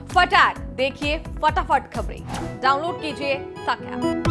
फटाक देखिए फटाफट खबरें, डाउनलोड कीजिए तक ऐप।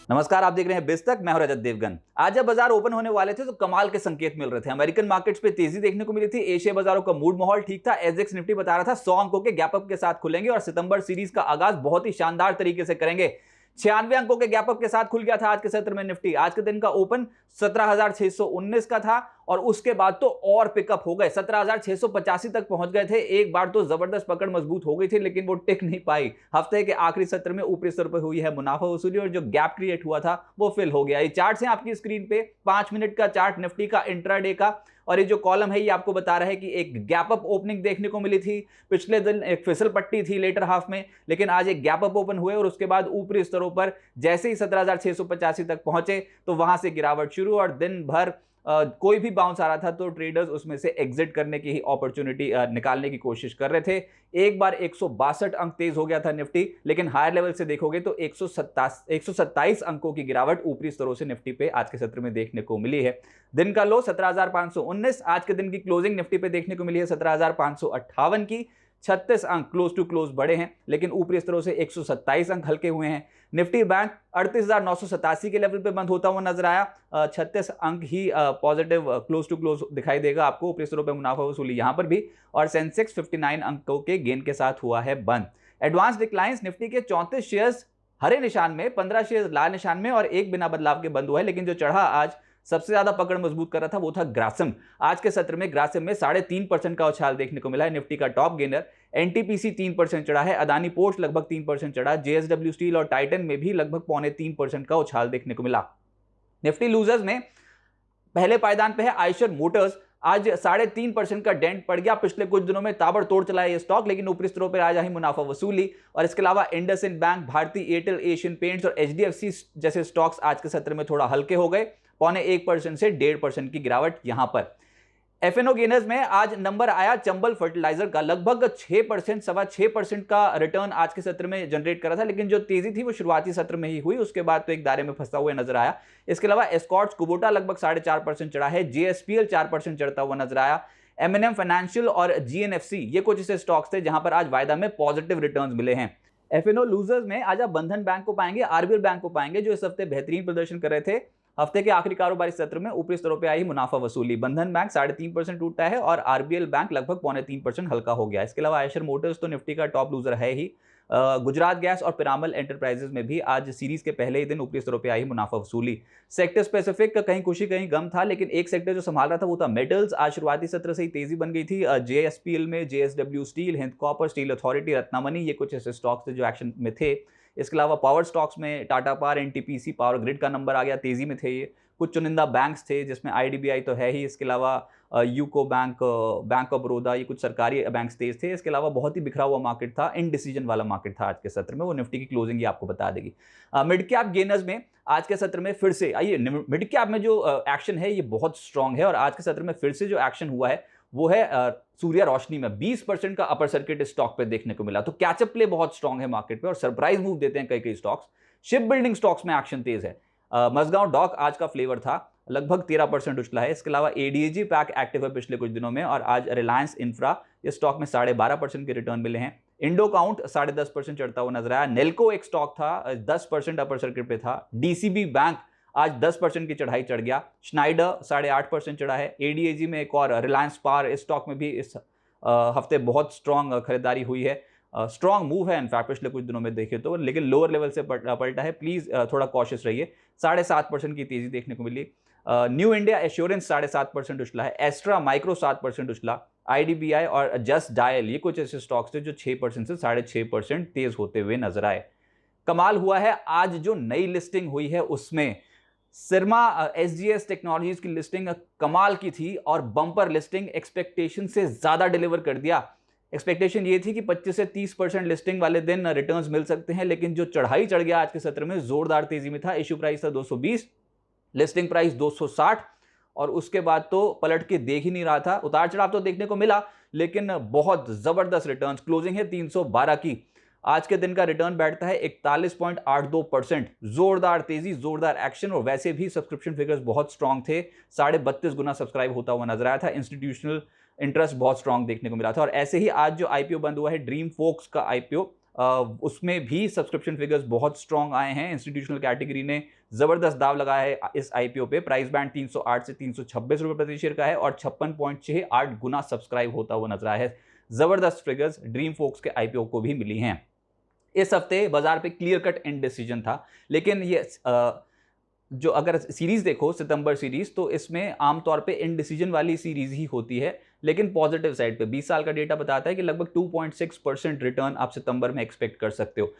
नमस्कार, आप देख रहे हैं बिज तक। मैं हूं रजत देवगन। आज जब बाजार ओपन होने वाले थे तो कमाल के संकेत मिल रहे थे। अमेरिकन मार्केट्स पे तेजी देखने को मिली थी। एशिया बाजारों का मूड माहौल ठीक था। एसजेएक्स निफ्टी बता रहा था 100 अंकों के गैप अप के साथ खुलेंगे और सितंबर सीरीज का आगाज बहुत ही शानदार तरीके से करेंगे। 96 अंकों के गैप अप के साथ खुल गया था आज के सत्र में निफ्टी। आज के दिन का ओपन 17,619 का था और उसके बाद तो और पिकअप हो गए, 17,685 तक पहुंच गए थे। एक बार तो जबरदस्त पकड़ मजबूत हो गई थी लेकिन वो टिक नहीं पाई। हफ्ते के आखिरी सत्र में ऊपरी स्तर पर हुई है मुनाफा वसूली और जो गैप क्रिएट हुआ था वो फिल हो गया। ये चार्ट है आपकी स्क्रीन पे, 5 मिनट का चार्ट निफ्टी का इंट्राडे का, और ये जो कॉलम है ये आपको बता रहा है कि एक गैप अप ओपनिंग देखने को मिली थी। पिछले दिन एक फिसल पट्टी थी लेटर हाफ में, लेकिन आज एक गैप अप ओपन हुए और उसके बाद ऊपरी स्तरों पर जैसे ही 17,685 तक पहुंचे तो वहां से गिरावट शुरू और दिन भर कोई भी बाउंस आ रहा था तो ट्रेडर्स उसमें से एग्जिट करने की ही अपॉर्चुनिटी निकालने की कोशिश कर रहे थे। एक बार 162 अंक तेज हो गया था निफ्टी, लेकिन हायर लेवल से देखोगे तो 127 अंकों की गिरावट ऊपरी स्तरों से निफ्टी पे आज के सत्र में देखने को मिली है। दिन का लो 17,519, आज के दिन की क्लोजिंग निफ्टी पे देखने को मिली है 17,558 की। 36 अंक क्लोज टू क्लोज बड़े हैं, लेकिन ऊपरी स्तरों से 127 अंक हल्के हुए हैं। निफ्टी बैंक 38,987 के लेवल पे बंद होता हुआ नजर आया। 36 अंक ही पॉजिटिव क्लोज टू क्लोज दिखाई देगा आपको ऊपरी स्तरों पे मुनाफा वसूली यहां पर भी, और सेंसेक्स 59 अंकों के गेन के साथ हुआ है बंद। एडवांस डिक्लाइंस निफ्टी के 34 शेयर्स हरे निशान में, 15 शेयर्स लाल निशान में और एक बिना बदलाव के बंद हुआ है। लेकिन जो चढ़ा आज सबसे ज्यादा पकड़ मजबूत कर रहा था वो था ग्रासिम। आज के सत्र में ग्रासिम में 3.5% का उछाल देखने को मिला है। निफ्टी का टॉप गेनर एनटीपीसी 3% चढ़ा है, अदानी पोर्ट्स लगभग 3% चढ़ा, जेएसडब्ल्यू स्टील और टाइटन में भी लगभग 3.25% का उछाल देखने को मिला। निफ्टी लूजर्स में पहले पायदान पे है आयशर मोटर्स। आज 3.5% का डेंट पड़ गया। पिछले कुछ दिनों में ताबड़तोड़ चला है ये स्टॉक, लेकिन ऊपरी स्तरों पर आज ही मुनाफा वसूली। और इसके अलावा इंडसइंड बैंक, भारती एयरटेल, एशियन पेंट्स और एचडीएफसी जैसे स्टॉक्स आज के सत्र में थोड़ा हल्के हो गए। 0.25% से 1.5% की गिरावट यहां पर। एफएनओ गेनर्स में आज नंबर आया चंबल फर्टिलाइजर का, लगभग 6%, 6.25% का रिटर्न आज के सत्र में जनरेट करा था, लेकिन जो तेजी थी वो शुरुआती सत्र में ही हुई, उसके बाद तो एक दायरे में फंसा हुआ नजर आया। इसके अलावा एस्कॉर्ट्स कुबोटा लगभग 4.5% चढ़ा है, जेएसपीएल 4% चढ़ता हुआ नजर आया। एमएनएम फाइनेंशियल और जीएनएफसी ये कुछ ऐसे स्टॉक्स थे जहां पर आज वायदा में पॉजिटिव रिटर्न्स मिले हैं। एफएनओ लूजर्स में आज आप बंधन बैंक को पाएंगे, आरबीएल बैंक को पाएंगे, जो इस हफ्ते बेहतरीन प्रदर्शन कर रहे थे। हफ्ते के आखिरी कारोबारी सत्र में ऊपरी स्तरों पे आई मुनाफा वसूली। बंधन बैंक 3.5% टूटा है और आरबीएल बैंक लगभग 0.3% हल्का हो गया। इसके अलावा आयशर मोटर्स तो निफ्टी का टॉप लूजर है ही। गुजरात गैस और पिरामल एंटरप्राइजेस में भी आज सीरीज के पहले ही दिन ऊपरी स्तरों पे आई मुनाफा वसूली। सेक्टर स्पेसिफिक कहीं खुशी कहीं गम था, लेकिन एक सेक्टर जो संभाल रहा था वो था मेटल्स। आज शुरुआती सत्र से ही तेजी बन गई थी। जेएसपीएल में JSW steel, Hind copper, steel authority, Ratnamani ये कुछ ऐसे स्टॉक्स थे जो एक्शन में थे। इसके अलावा पावर स्टॉक्स में Tata power, NTPC, power grid का नंबर आ गया, तेजी में थे ये। कुछ चुनिंदा बैंक्स थे जिसमें आईडीबीआई तो है ही, इसके अलावा UCO bank, bank of Baroda, ये कुछ सरकारी बैंक तेज थे। इसके अलावा बहुत ही बिखरा हुआ मार्केट था, इनडिसीजन वाला मार्केट था आज के सत्र में, वो निफ्टी की क्लोजिंग ही आपको बता देगी। मिड कैप गेनर्स में आज के सत्र में फिर से आइए, मिड कैप में जो एक्शन है ये बहुत स्ट्रांग है और आज के सत्र में फिर से जो एक्शन हुआ है वो है सूर्या रोशनी में 20% का अपर सर्किट स्टॉक पे देखने को मिला। तो कैचअप प्ले बहुत स्ट्रांग है मार्केट पे और सरप्राइज मूव देते हैं कई स्टॉक्स। शिप बिल्डिंग स्टॉक्स में एक्शन तेज है। मजगांव डॉक आज का फ्लेवर था, लगभग 13% उछला है। इसके अलावा एडीएजी पैक एक्टिव है पिछले कुछ दिनों में और आज रिलायंस इंफ्रा ये स्टॉक में 12.5% के रिटर्न मिले हैं। इंडो काउंट 10.5% चढ़ता हुआ नजर आया। नेल्को एक स्टॉक था, 10% अपर सर्किट पे था। डीसीबी बैंक आज 10% की चढ़ाई चढ़ गया। श्नाइडर 8.5% चढ़ा है। एडीएजी में एक और रिलायंस पावर, इस स्टॉक में भी इस हफ्ते बहुत स्ट्रांग खरीदारी हुई है। स्ट्रांग मूव है इनफैक्ट पिछले कुछ दिनों में देखे तो, लेकिन लोअर लेवल से पलटा है। प्लीज थोड़ा कॉशियस रहिए। 7.5% की तेजी देखने को मिली। न्यू इंडिया एश्योरेंस 7.5% उछला है। एस्ट्रा माइक्रो 7% उछला। आईडीबीआई और जस्ट डायल ये कुछ ऐसे स्टॉक्स थे जो 6% से 6.5% तेज होते हुए नजर आए। कमाल हुआ है आज जो नई लिस्टिंग हुई है उसमें सिरमा एसजीएस टेक्नोलॉजीज की लिस्टिंग कमाल की थी और बम्पर लिस्टिंग, एक्सपेक्टेशन से ज्यादा डिलीवर कर दिया। एक्सपेक्टेशन ये थी कि 25 से 30% लिस्टिंग वाले दिन रिटर्न्स मिल सकते हैं, लेकिन जो चढ़ाई चढ़ गया आज के सत्र में जोरदार तेजी में था। इश्यू प्राइस था 220, लिस्टिंग प्राइस 260 और उसके बाद तो पलट के देख ही नहीं रहा था। उतार चढ़ाव तो देखने को मिला लेकिन बहुत जबरदस्त रिटर्न्स। क्लोजिंग है 312 की। आज के दिन का रिटर्न बैठता है 41.82%। जोरदार तेजी, जोरदार एक्शन और वैसे भी सब्सक्रिप्शन फिगर्स बहुत स्ट्रांग थे। 32.5 गुना सब्सक्राइब होता हुआ नजर आया था। इंस्टीट्यूशनल इंटरेस्ट बहुत स्ट्रांग देखने को मिला था। और ऐसे ही आज जो आईपीओ बंद हुआ है ड्रीम फोक्स का आईपीओ, उसमें भी सब्सक्रिप्शन फिगर्स बहुत स्ट्रांग आए हैं। इंस्टीट्यूशनल कैटेगरी ने जबरदस्त दाव लगाया है इस आईपीओ पे। प्राइस बैंड 308 से 326 रुपए प्रति शेयर का है और 56.68 गुना सब्सक्राइब होता हुआ नजर आया है। जबरदस्त फिगर्स ड्रीम फोक्स के आईपीओ को भी मिली हैं। इस हफ्ते बाजार पे क्लियर कट इंडिसीजन था, लेकिन ये जो अगर सीरीज देखो सितंबर सीरीज, तो इसमें आमतौर पे इंडिसीजन वाली सीरीज ही होती है। लेकिन पॉजिटिव साइड पे 20 साल का डेटा बताता है कि लगभग 2.6% रिटर्न आप सितंबर में एक्सपेक्ट कर सकते हो।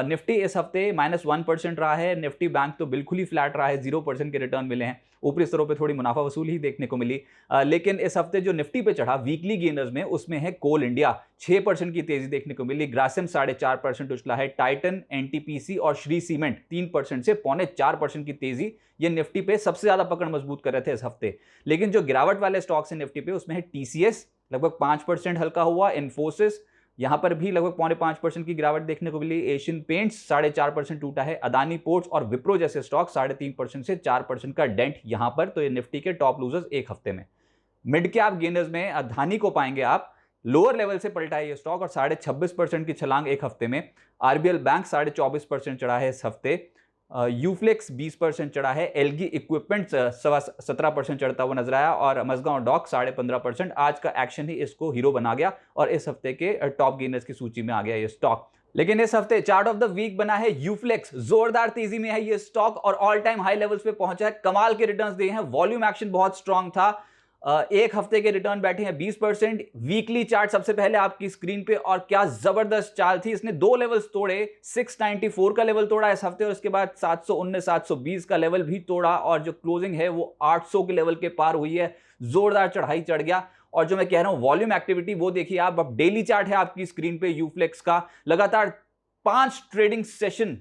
निफ्टी इस हफ्ते -1% रहा है। निफ्टी बैंक तो बिल्कुल ही फ्लैट रहा है, 0% के रिटर्न मिले हैं। ऊपरी स्तरों पे थोड़ी मुनाफा वसूली ही देखने को मिली। लेकिन इस हफ्ते जो निफ्टी पे चढ़ा वीकली गेनर्स में, उसमें है कोल इंडिया, 6% की तेजी देखने को मिली। ग्रासिम 4.5% उछला है। टाइटन, एनटीपीसी और श्री सीमेंट 3% से 4.25% की तेजी, ये निफ्टी पे सबसे ज्यादा पकड़ मजबूत कर रहे थे इस हफ्ते। लेकिन जो गिरावट वाले स्टॉक्स हैं निफ्टी पे, उसमें है टीसीएस लगभग 5% हल्का हुआ। इन्फोसिस यहां पर भी लगभग 4.5% की गिरावट देखने को मिली। एशियन पेंट्स 4.5% टूटा है। अदानी पोर्ट्स और विप्रो जैसे स्टॉक 3.5% से 4% का डेंट यहां पर। तो ये निफ्टी के टॉप लूजर्स एक हफ्ते में। मिड कैप गेनर्स में अदानी को पाएंगे आप, लोअर लेवल से पलटा है ये स्टॉक और 26.5% की छलांग एक हफ्ते में। आरबीएल बैंक 24.5% चढ़ा है इस हफ्ते। यूफ्लेक्स 20% चढ़ा है। एलगी इक्विपमेंट 17% चढ़ता हुआ नजर आया और मजगांव डॉक 15.5%। आज का एक्शन ही इसको हीरो बना गया और इस हफ्ते के टॉप गेनर्स की सूची में आ गया ये स्टॉक। लेकिन इस हफ्ते चार्ट ऑफ द वीक बना है यूफ्लेक्स। जोरदार तेजी में है ये स्टॉक और ऑल टाइम हाई लेवल्स पे पहुंचा है। कमाल के रिटर्न्स दिए हैं। वॉल्यूम एक्शन बहुत स्ट्रांग था। एक हफ्ते के रिटर्न बैठे हैं 20%। वीकली चार्ट सबसे पहले आपकी स्क्रीन पे, और क्या जबरदस्त चाल थी। इसने 2 लेवल्स तोड़े। 694 का लेवल तोड़ा इस हफ्ते और उसके बाद 719 720 का लेवल भी तोड़ा और जो क्लोजिंग है वो 800 के लेवल के पार हुई है। जोरदार चढ़ाई चढ़ गया। और जो मैं कह रहा हूं वॉल्यूम एक्टिविटी, वो देखिए आप। अब डेली चार्ट है आपकी स्क्रीन पे यूफ्लेक्स का। लगातार 5 trading session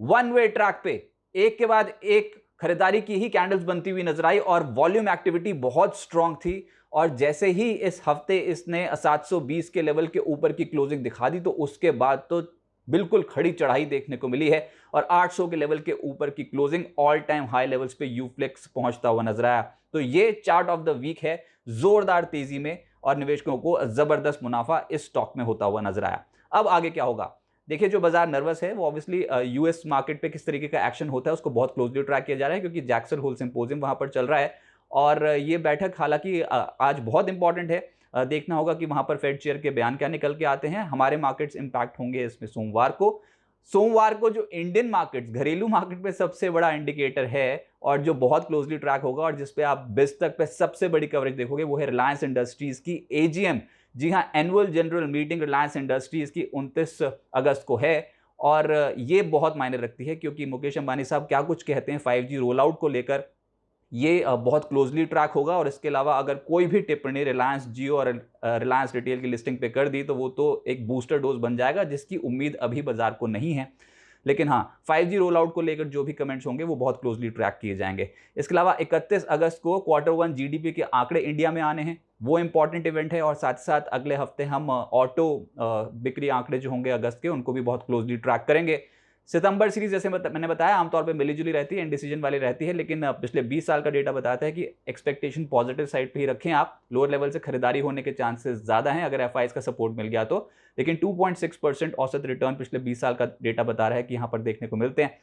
one way track पे एक के बाद एक खरीदारी की ही कैंडल्स बनती हुई नजर आई और वॉल्यूम एक्टिविटी बहुत स्ट्रांग थी। और जैसे ही इस हफ्ते इसने 720 के लेवल के ऊपर की क्लोजिंग दिखा दी, तो उसके बाद तो बिल्कुल खड़ी चढ़ाई देखने को मिली है और 800 के लेवल के ऊपर की closing, all time high levels पे यूफ्लेक्स पहुंचता हुआ नजर आया। तो ये चार्ट ऑफ द वीक है, जोरदार तेजी में, और निवेशकों को जबरदस्त मुनाफा इस स्टॉक में होता हुआ नजर आया। अब आगे क्या होगा? देखिए, जो बाजार नर्वस है वो ऑब्वियसली यूएस मार्केट पे किस तरीके का एक्शन होता है उसको बहुत क्लोजली ट्रैक किया जा रहा है, क्योंकि जैक्सन होल सिंपोजियम वहां पर चल रहा है। और ये बैठक हालांकि आज बहुत इंपॉर्टेंट है। देखना होगा कि वहां पर फेड चेयर के बयान क्या निकल के आते हैं। हमारे मार्केट्स इंपैक्ट होंगे इसमें सोमवार को जो इंडियन मार्केट्स, घरेलू मार्केट पे सबसे बड़ा इंडिकेटर है और जो बहुत क्लोजली ट्रैक होगा और जिसपे आप बिस्तक पे सबसे बड़ी कवरेज देखोगे, वो है रिलायंस इंडस्ट्रीज की एजीएम। जी हाँ, annual general meeting Reliance industries की 29 अगस्त को है और ये बहुत मायने रखती है, क्योंकि मुकेश अंबानी साहब क्या कुछ कहते हैं 5G रोल आउट को लेकर, ये बहुत क्लोजली ट्रैक होगा। और इसके अलावा अगर कोई भी टिप्पणी रिलायंस जियो और रिलायंस रिटेल की लिस्टिंग पे कर दी, तो वो तो एक बूस्टर डोज बन जाएगा, जिसकी उम्मीद अभी बाजार को नहीं है। लेकिन हाँ, 5G रोल आउट को लेकर जो भी कमेंट्स होंगे वो बहुत क्लोजली ट्रैक किए जाएंगे। इसके अलावा 31 अगस्त को Q1 जीडीपी के आंकड़े इंडिया में आने हैं, वो इंपॉर्टेंट इवेंट है। और साथ साथ अगले हफ्ते हम ऑटो बिक्री आंकड़े जो होंगे अगस्त के, उनको भी बहुत क्लोजली ट्रैक करेंगे। सितंबर सीरीज जैसे मैंने बताया आमतौर पे मिलीजुली रहती है, इंडिसीजन वाली रहती है, लेकिन पिछले 20 साल का डेटा बताता है कि एक्सपेक्टेशन पॉजिटिव साइड पे ही रखें आप। लोअर लेवल से खरीदारी होने के चांसेस ज्यादा हैं अगर एफआईएस का सपोर्ट मिल गया तो। लेकिन 2.6% औसत रिटर्न पिछले 20 साल का डेटा बता रहा है कि यहाँ पर देखने को मिलते हैं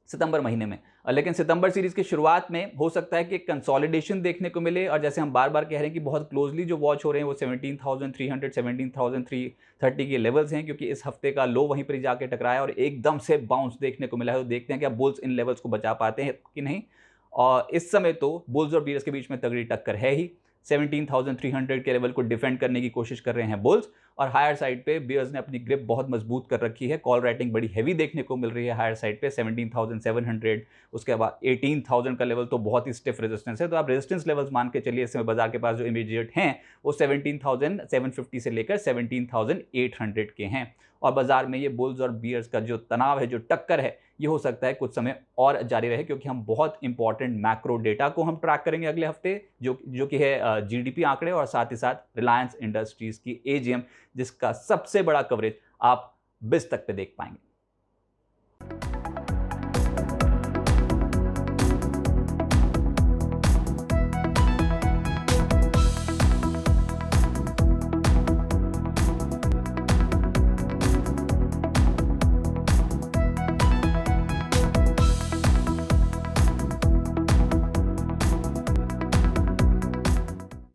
सितंबर महीने में। लेकिन सितंबर सीरीज की शुरुआत में हो सकता है कि कंसोलिडेशन देखने को मिले, और जैसे हम बार बार कह रहे हैं कि बहुत क्लोजली जो वॉच हो रहे हैं वो 17,300 17,330 के लेवल्स हैं, क्योंकि इस हफ्ते का लो वहीं पर जाके टकराया और एकदम से बाउंस देखने को मिला है। तो देखते हैं कि अब बुल्स इन लेवल्स को बचा पाते हैं कि नहीं। और इस समय तो बुल्स और बीयर्स के बीच में तगड़ी टक्कर है ही। 17,300 के लेवल को डिफेंड करने की कोशिश कर रहे हैं बुल्स, और हायर साइड पे बियर्स ने अपनी ग्रिप बहुत मजबूत कर रखी है। कॉल राइटिंग बड़ी हैवी देखने को मिल रही है हायर साइड पे 17,700। उसके बाद 18,000 का लेवल तो बहुत ही स्टिफ रेजिस्टेंस है। तो आप रेजिस्टेंस लेवल्स मान के चलिए, इस समय बाजार के पास जो इमीडिएट हैं वो 17,750 से लेकर 17,800 के हैं। और बाजार में ये बुल्स और बियर्स का जो तनाव है, जो टक्कर है, ये हो सकता है कुछ समय और जारी रहे, क्योंकि हम बहुत इंपॉर्टेंट मैक्रो डेटा को हम ट्रैक करेंगे अगले हफ्ते, जो कि है जीडीपी आंकड़े और साथ ही साथ रिलायंस इंडस्ट्रीज की एजीएम, जिसका सबसे बड़ा कवरेज आप बिस्तक पे देख पाएंगे।